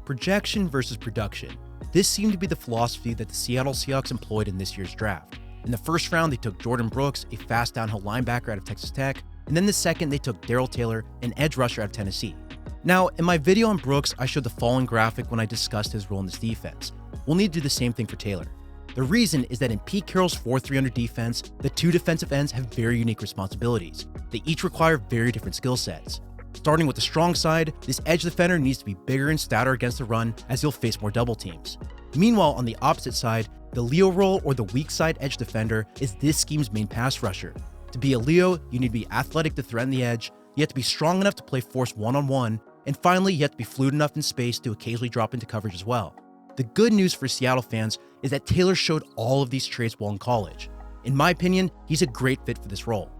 Projection versus production. This seemed to be the philosophy that the Seattle Seahawks employed in this year's draft. In the first round, they took Jordyn Brooks, a fast downhill linebacker out of Texas Tech, and then the second, they took Darrell Taylor, an edge rusher out of Tennessee. Now, in my video on Brooks, I showed the following graphic when I discussed his role in this defense. We'll need to do the same thing for Taylor. The reason is that in Pete Carroll's 4-3 under defense, the two defensive ends have very unique responsibilities. They each require very different skill sets. Starting with the strong side, this edge defender needs to be bigger and stouter against the run as he'll face more double teams. Meanwhile, on the opposite side, the Leo role or the weak side edge defender is this scheme's main pass rusher. To be a Leo, you need to be athletic to threaten the edge, you have to be strong enough to play force one-on-one, and finally, you have to be fluid enough in space to occasionally drop into coverage as well. The good news for Seattle fans is that Taylor showed all of these traits while in college. In my opinion, he's a great fit for this role.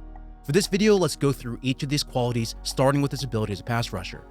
For this video, let's go through each of these qualities, starting with his ability as a pass rusher.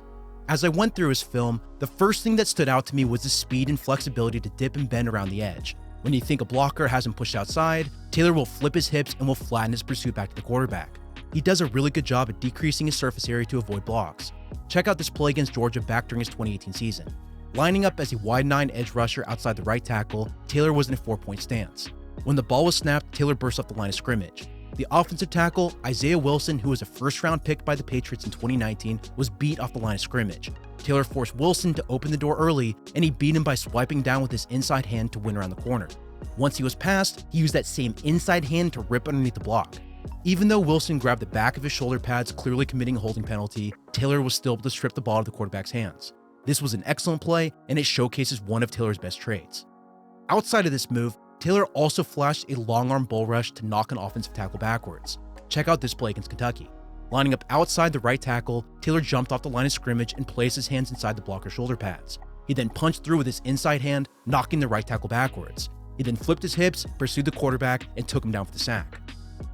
As I went through his film, the first thing that stood out to me was the speed and flexibility to dip and bend around the edge. When you think a blocker has him pushed outside, Taylor will flip his hips and will flatten his pursuit back to the quarterback. He does a really good job at decreasing his surface area to avoid blocks. Check out this play against Georgia back during his 2018 season. Lining up as a wide 9 edge rusher outside the right tackle, Taylor was in a 4-point stance. When the ball was snapped, Taylor burst off the line of scrimmage. The offensive tackle, Isaiah Wilson, who was a first-round pick by the Patriots in 2019, was beat off the line of scrimmage. Taylor forced Wilson to open the door early, and he beat him by swiping down with his inside hand to win around the corner. Once he was passed, he used that same inside hand to rip underneath the block. Even though Wilson grabbed the back of his shoulder pads, clearly committing a holding penalty, Taylor was still able to strip the ball out of the quarterback's hands. This was an excellent play, and it showcases one of Taylor's best traits. Outside of this move, Taylor also flashed a long arm bull rush to knock an offensive tackle backwards. Check out this play against Kentucky. Lining up outside the right tackle, Taylor jumped off the line of scrimmage and placed his hands inside the blocker's shoulder pads. He then punched through with his inside hand, knocking the right tackle backwards. He then flipped his hips, pursued the quarterback, and took him down for the sack.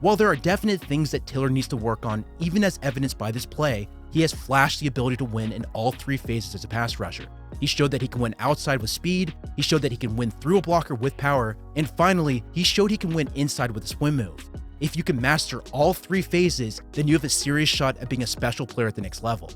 While there are definite things that Taylor needs to work on, even as evidenced by this play, he has flashed the ability to win in all three phases as a pass rusher. He showed that he can win outside with speed, he showed that he can win through a blocker with power, and finally, he showed he can win inside with a swim move. If you can master all three phases, then you have a serious shot at being a special player at the next level.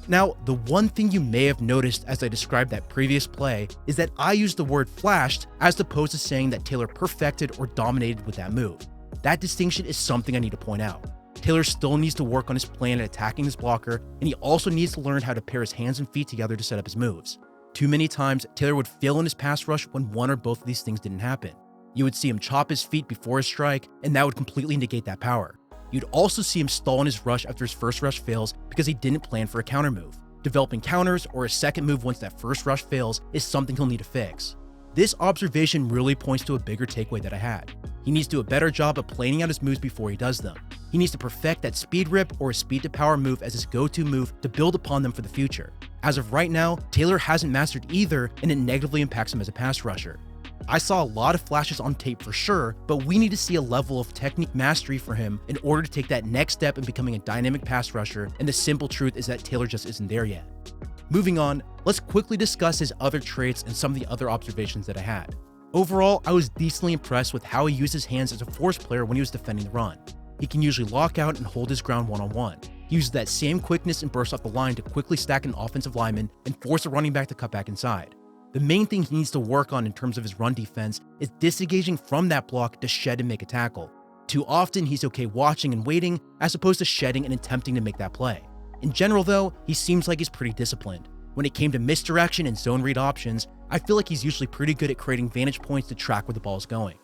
Now, the one thing you may have noticed as I described that previous play is that I used the word flashed as opposed to saying that Taylor perfected or dominated with that move. That distinction is something I need to point out. Taylor still needs to work on his plan at attacking his blocker, and he also needs to learn how to pair his hands and feet together to set up his moves. Too many times, Taylor would fail in his pass rush when one or both of these things didn't happen. You would see him chop his feet before his strike, and that would completely negate that power. You'd also see him stall in his rush after his first rush fails because he didn't plan for a counter move. Developing counters or a second move once that first rush fails is something he'll need to fix. This observation really points to a bigger takeaway that I had. He needs to do a better job of planning out his moves before he does them. He needs to perfect that speed rip or a speed to power move as his go-to move to build upon them for the future. As of right now, Taylor hasn't mastered either, and it negatively impacts him as a pass rusher. I saw a lot of flashes on tape for sure, but we need to see a level of technique mastery for him in order to take that next step in becoming a dynamic pass rusher, and the simple truth is that Taylor just isn't there yet. Moving on, let's quickly discuss his other traits and some of the other observations that I had. Overall, I was decently impressed with how he used his hands as a force player when he was defending the run. He can usually lock out and hold his ground one-on-one. He uses that same quickness and burst off the line to quickly stack an offensive lineman and force a running back to cut back inside. The main thing he needs to work on in terms of his run defense is disengaging from that block to shed and make a tackle. Too often, he's okay watching and waiting as opposed to shedding and attempting to make that play. In general though, he seems like he's pretty disciplined. When it came to misdirection and zone read options, I feel like he's usually pretty good at creating vantage points to track where the ball is going.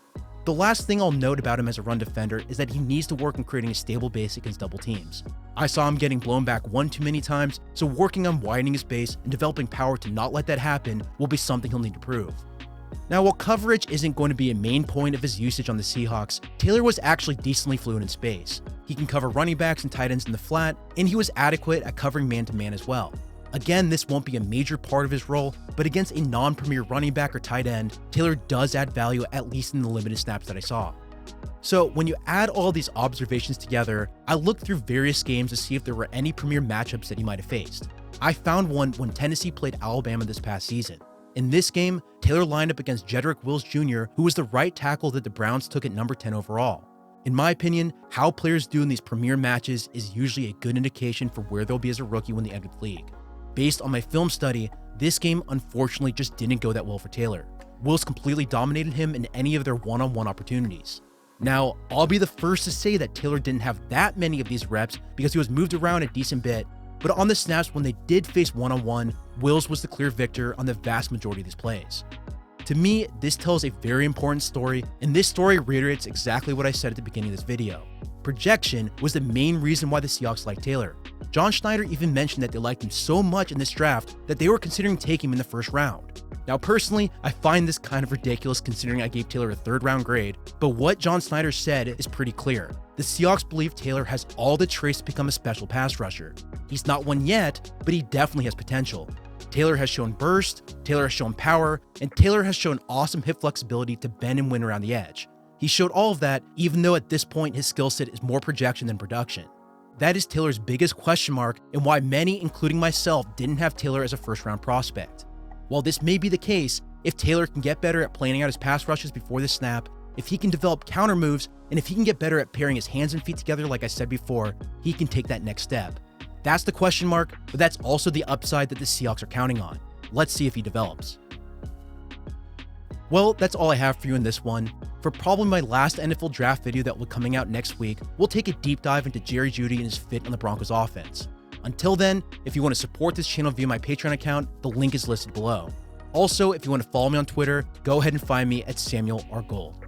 The last thing I'll note about him as a run defender is that he needs to work on creating a stable base against double teams. I saw him getting blown back one too many times, so working on widening his base and developing power to not let that happen will be something he'll need to prove. Now, while coverage isn't going to be a main point of his usage on the Seahawks, Taylor was actually decently fluid in space. He can cover running backs and tight ends in the flat, and he was adequate at covering man-to-man as well. Again, this won't be a major part of his role, but against a non-premier running back or tight end, Taylor does add value, at least in the limited snaps that I saw. So when you add all these observations together, I looked through various games to see if there were any premier matchups that he might have faced. I found one when Tennessee played Alabama this past season. In this game, Taylor lined up against Jedrick Wills Jr., who was the right tackle that the Browns took at number 10 overall. In my opinion, how players do in these premier matches is usually a good indication for where they'll be as a rookie when they enter the league. Based on my film study, This game unfortunately just didn't go that well for Taylor. Wills completely dominated him in any of their one-on-one opportunities. Now, I'll be the first to say that Taylor didn't have that many of these reps because he was moved around a decent bit, but on the snaps when they did face one-on-one, Wills was the clear victor on the vast majority of these plays. To me, this tells a very important story, and this story reiterates exactly what I said at the beginning of this video. Projection was the main reason why the Seahawks liked Taylor. John Schneider even mentioned that they liked him so much in this draft that they were considering taking him in the first round. Now personally, I find this kind of ridiculous considering I gave Taylor a 3rd round grade, but what John Schneider said is pretty clear. The Seahawks believe Taylor has all the traits to become a special pass rusher. He's not one yet, but he definitely has potential. Taylor has shown burst, Taylor has shown power, and Taylor has shown awesome hip flexibility to bend and win around the edge. He showed all of that, even though at this point his skill set is more projection than production. That is Taylor's biggest question mark and why many, including myself, didn't have Taylor as a 1st round prospect. While this may be the case, if Taylor can get better at planning out his pass rushes before the snap, if he can develop counter moves, and if he can get better at pairing his hands and feet together like I said before, he can take that next step. That's the question mark, but that's also the upside that the Seahawks are counting on. Let's see if he develops. Well, that's all I have for you in this one. For probably my last NFL draft video that will be coming out next week, we'll take a deep dive into Jerry Jeudy and his fit on the Broncos offense. Until then, if you want to support this channel via my Patreon account, the link is listed below. Also, if you want to follow me on Twitter, go ahead and find me at Samuel R. Gold.